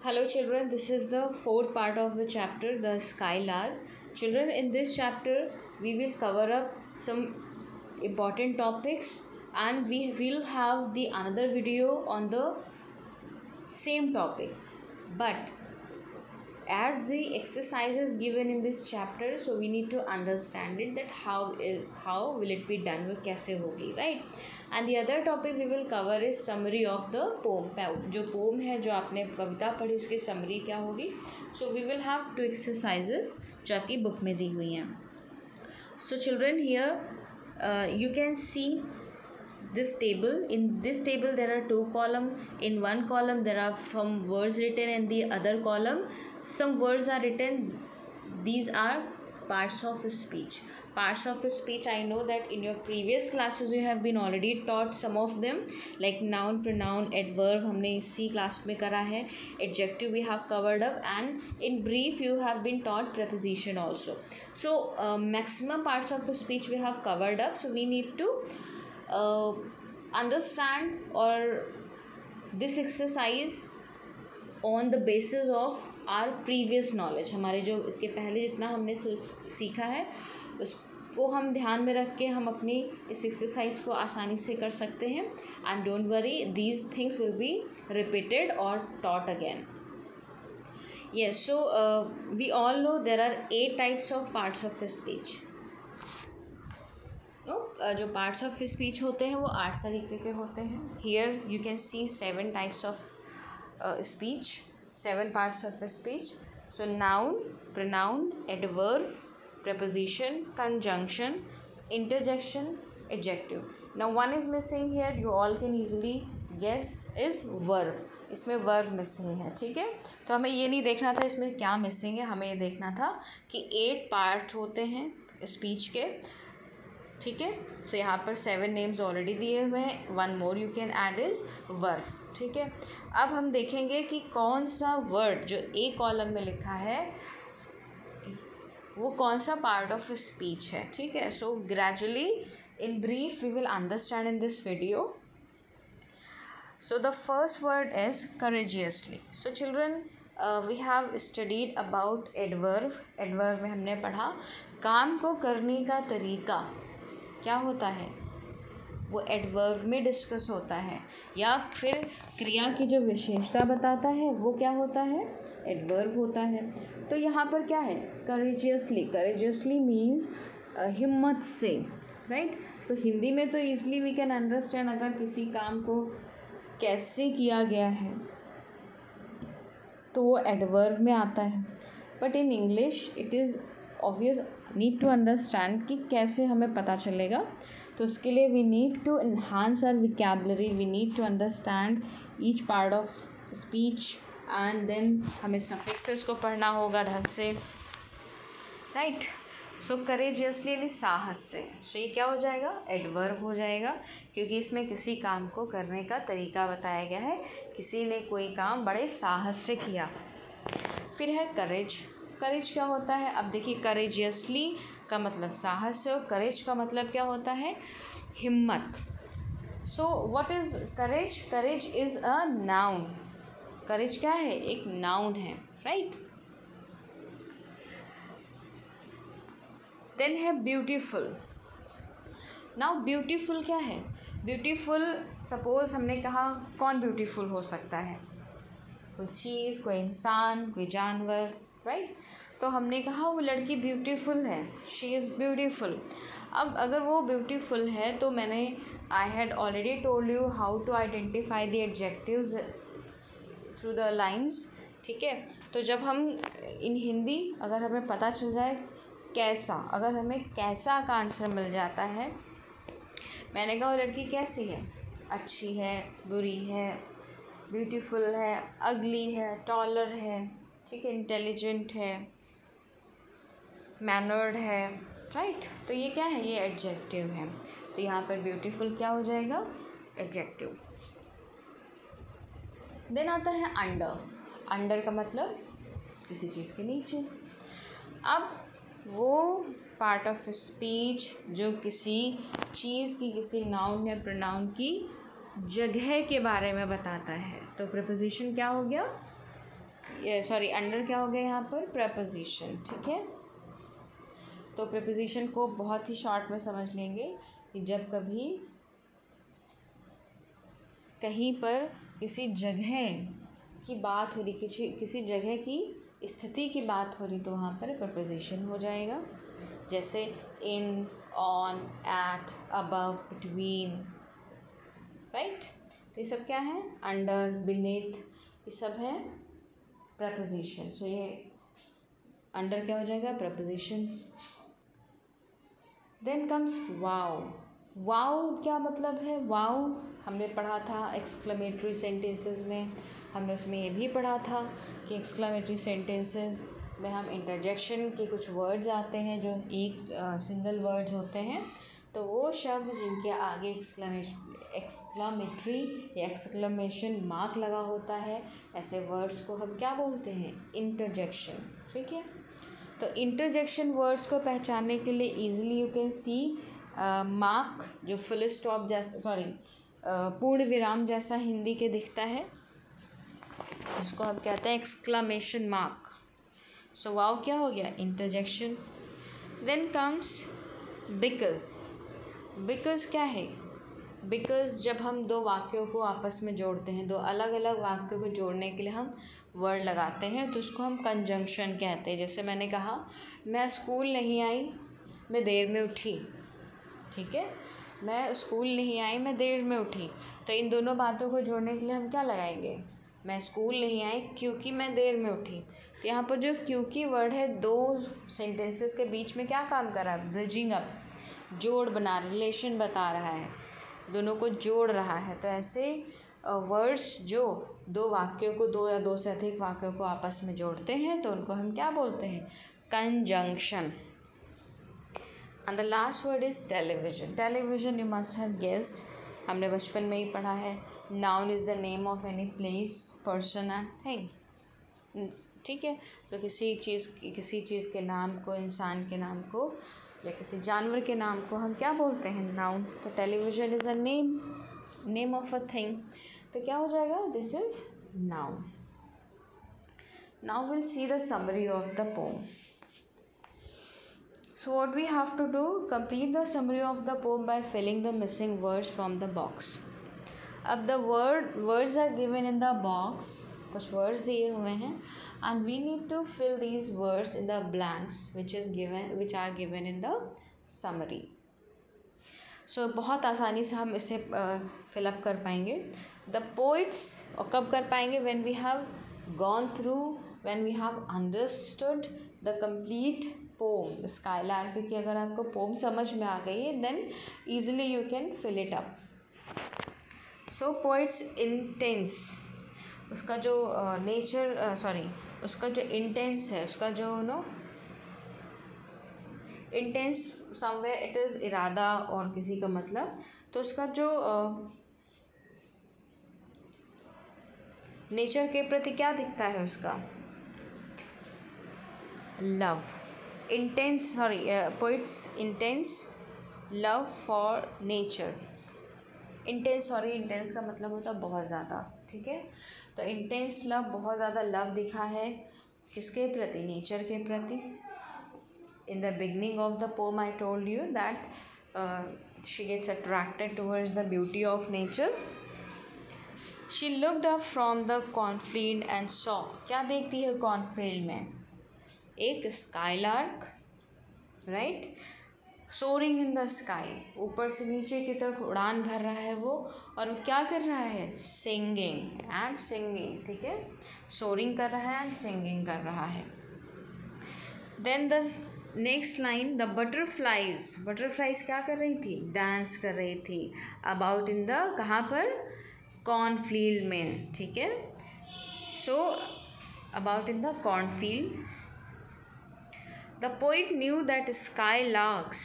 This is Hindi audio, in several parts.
Hello children, this is the fourth part of the chapter, the Skylark. Children, in this chapter, we will cover up some important topics and we will have the another video on the same topic. But as the exercises given in this chapter, so we need to understand it that how will it be done, वो कैसे होगी, right? And the other topic we will cover is summary of the poem. जो poem है, जो आपने कविता पढ़ी, उसकी summary क्या होगी. So we will have two exercises जो आपकी book में दी हुई हैं. So children, here you can see this table. In this table there are two columns. In one column there are some words written, and the other column some words are written. These are parts of speech. Parts of speech, I know that in your previous classes you have been already taught some of them, like noun, pronoun, adverb हमने इसी class में करा है. Adjective we have covered up, and in brief you have been taught preposition also. So maximum parts of speech we have covered up. So we need to understand or this exercise on the basis of our previous knowledge. हमारे जो इसके पहले जितना हमने सीखा है उसको हम ध्यान में रख के हम अपनी इस एक्सरसाइज को आसानी से कर सकते हैं. And don't worry, these things will be repeated और taught again. Yes, so we all know there are 8 types of parts of speech. जो पार्ट्स ऑफ स्पीच होते हैं वो 8 तरीके के होते हैं. Here you can C 7 types of speech, 7 parts of speech. So noun, pronoun, adverb, preposition, conjunction, interjection, adjective. Now one is missing here, you all can easily guess, is verb. इसमें verb missing है. ठीक है, तो हमें ये नहीं देखना था इसमें क्या missing है, हमें ये देखना था कि 8 parts होते हैं speech के. ठीक है, तो यहाँ पर 7 नेम्स ऑलरेडी दिए हुए हैं. 1 more you can add is verb. ठीक है, अब हम देखेंगे कि कौन सा वर्ड जो ए कॉलम में लिखा है वो कौन सा पार्ट ऑफ स्पीच है. ठीक है, so gradually in brief we will understand in this video. So the first word is courageously. So children, we have studied about adverb. Adverb में हमने पढ़ा काम को करने का तरीका क्या होता है, वो एडवर्ब में डिस्कस होता है, या फिर क्रिया की जो विशेषता बताता है वो क्या होता है, एडवर्ब होता है. तो यहाँ पर क्या है, करेजियसली. करेजियसली मीन्स हिम्मत से, राइट. तो हिंदी में तो ईजिली वी कैन अंडरस्टैंड अगर किसी काम को कैसे किया गया है तो वो एडवर्ब में आता है. But in English it is obvious, need to understand कि कैसे हमें पता चलेगा. तो उसके लिए we need to enhance our vocabulary, we need to understand each part of speech, and then हमें सफिक्सेस को पढ़ना होगा ढंग से, राइट. सो करेजियसली यानी साहस से. सो ये क्या हो जाएगा, एडवर्ब हो जाएगा, क्योंकि इसमें किसी काम को करने का तरीका बताया गया है, किसी ने कोई काम बड़े साहस से किया. फिर है करेज. करेज क्या होता है, अब देखिए करेजियसली का मतलब साहस से और करेज का मतलब क्या होता है, हिम्मत. So what is courage. Courage is a noun. Courage क्या है, एक नाउन है, राइट. देन है ब्यूटीफुल. नाउ ब्यूटीफुल क्या है, ब्यूटीफुल सपोज हमने कहा कौन ब्यूटीफुल हो सकता है, कोई चीज़, कोई इंसान, कोई जानवर, राइट. तो हमने कहा वो लड़की ब्यूटीफुल है, शी इज़ ब्यूटीफुल. अब अगर वो ब्यूटीफुल है तो मैंने I had already told you how to identify the adjectives through the lines. ठीक है, तो जब हम इन हिंदी अगर हमें पता चल जाए कैसा, अगर हमें कैसा का आंसर मिल जाता है, मैंने कहा वो लड़की कैसी है, अच्छी है, बुरी है, ब्यूटीफुल है, अगली है, टॉलर है, ठीक है, इंटेलिजेंट है, मैनर्ड है, राइट. तो ये क्या है, ये एडजेक्टिव है. तो यहाँ पर ब्यूटीफुल क्या हो जाएगा, एडजेक्टिव. देन आता है अंडर. अंडर का मतलब किसी चीज़ के नीचे. अब वो पार्ट ऑफ स्पीच जो किसी चीज़ की, किसी नाउन या प्रोनाउन की जगह के बारे में बताता है. तो प्रीपोजिशन क्या हो गया, सॉरी अंडर क्या हो गया यहाँ पर, प्रपोजिशन। ठीक है, तो प्रपोजिशन को बहुत ही शॉर्ट में समझ लेंगे कि जब कभी कहीं पर किसी जगह की बात हो रही, किसी जगह की स्थिति की बात हो रही, तो वहाँ पर प्रपोजिशन हो जाएगा। जैसे in, on, at, above, between, right. तो ये सब क्या है, अंडर, बीनीथ, ये सब है प्रपोजिशन। सो ये अंडर क्या हो जाएगा, preposition. Then comes wow. Wow क्या मतलब है, वाओ हमने पढ़ा था एक्सक्लेमेटरी सेंटेंसेस में। हमने उसमें ये भी पढ़ा था कि एक्सक्लेमेटरी सेंटेंसेस में हम इंटरजेक्शन के कुछ वर्ड्स आते हैं जो एक सिंगल वर्ड्स होते हैं, तो वो शब्द जिनके आगे एक्सक्लेमेटरी या एक्सक्लेमेशन मार्क लगा होता है, ऐसे वर्ड्स को हम क्या बोलते हैं, इंटरजेक्शन। ठीक है, तो इंटरजेक्शन वर्ड्स को पहचानने के लिए easily you can see mark जो फुल स्टॉप जैसा, सॉरी पूर्ण विराम जैसा हिंदी के दिखता है, जिसको हम कहते हैं एक्सक्लेमेशन मार्क। सो वाओ क्या हो गया, interjection. Then comes because. Because क्या है, बिकॉज जब हम दो वाक्यों को आपस में जोड़ते हैं, दो अलग अलग वाक्यों को जोड़ने के लिए हम वर्ड लगाते हैं, तो उसको हम कंजंक्शन कहते हैं। जैसे मैंने कहा, मैं स्कूल नहीं आई, मैं देर में उठी। ठीक है, मैं स्कूल नहीं आई, मैं देर में उठी, तो इन दोनों बातों को जोड़ने के लिए हम क्या लगाएंगे, मैं स्कूल नहीं आई क्योंकि मैं देर में उठी। तो यहाँ पर जो क्योंकि वर्ड है, दो सेंटेंसेस के बीच में क्या काम कर रहा है, ब्रिजिंग अप, जोड़ बना, रिलेशन बता रहा है, दोनों को जोड़ रहा है। तो ऐसे वर्ड्स जो दो वाक्यों को, दो या दो से अधिक वाक्यों को आपस में जोड़ते हैं, तो उनको हम क्या बोलते हैं, conjunction. And the last word is television. Television you must have guessed, हमने बचपन में ही पढ़ा है। Noun is the name of any place, person and thing. ठीक है, तो किसी चीज़ के नाम को, इंसान के नाम को या किसी जानवर के नाम को हम क्या बोलते हैं, नाउन। तो television is a name of a thing, तो क्या हो जाएगा, this is noun. Now will see the summary of the pome. So what we have to do, complete the summary of the poem by filling the missing words from the box. अब the words are given in the box, कुछ words दिए हुए हैं, and we need to fill these words in the blanks which are given in the summary. So बहुत आसानी से हम इसे fill up कर पाएंगे। The poets, और कब कर पाएंगे, when we have gone through, when we have understood the complete poem skylark की अगर आपको पोम समझ में आ गई है, then easily you can fill it up. So poets intense, उसका जो नेचर, सॉरी उसका जो इंटेंस है, उसका जो इंटेंस समवेयर इट इज़ इरादा और किसी का मतलब, तो उसका जो नेचर के प्रति क्या दिखता है, उसका love. Intense, sorry poets intense love for nature. Intense का मतलब होता है बहुत ज़्यादा। ठीक है, तो इंटेंस लव, बहुत ज़्यादा लव दिखा है किसके प्रति, नेचर के प्रति। In the beginning of the poem I told you that she gets attracted towards the beauty of nature. She looked up from the cornfield and saw, क्या देखती है कॉर्नफील्ड में, एक skylark, right, soaring in the sky, ऊपर से नीचे की तरफ उड़ान भर रहा है वो, और क्या कर रहा है, सिंगिंग एंड सिंगिंग। ठीक है, सोरिंग कर रहा है एंड सिंगिंग कर रहा है। Then the next line, the butterflies क्या कर रही थी, डांस कर रही थी, अबाउट इन द, कहाँ पर, कॉर्नफील्ड में। ठीक है, so about in the cornfield. The poet knew that skylarks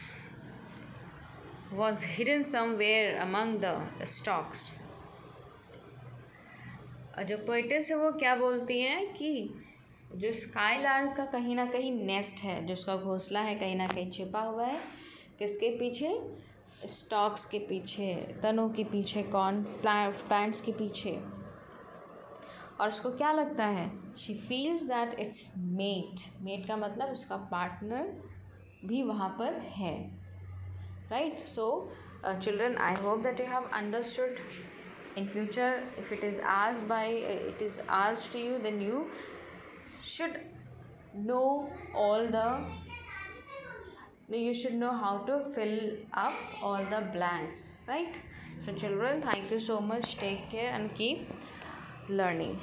was hidden somewhere among the stalks. और जो पोइटेस है वो क्या बोलती हैं कि जो स्काईलार्क का कहीं ना कहीं नेस्ट है, जो उसका घोंसला है, कहीं ना कहीं छिपा हुआ है, किसके पीछे, स्टॉक्स के पीछे, तनों के पीछे, कॉर्न प्लांट्स के पीछे। और उसको क्या लगता है, she feels that it's mate, mate का मतलब उसका पार्टनर भी वहाँ पर है, right? So children, I hope that you have understood. In future, if it is asked to you, then you should know you should know how to fill up all the blanks, right? So children, thank you so much, take care and keep learning.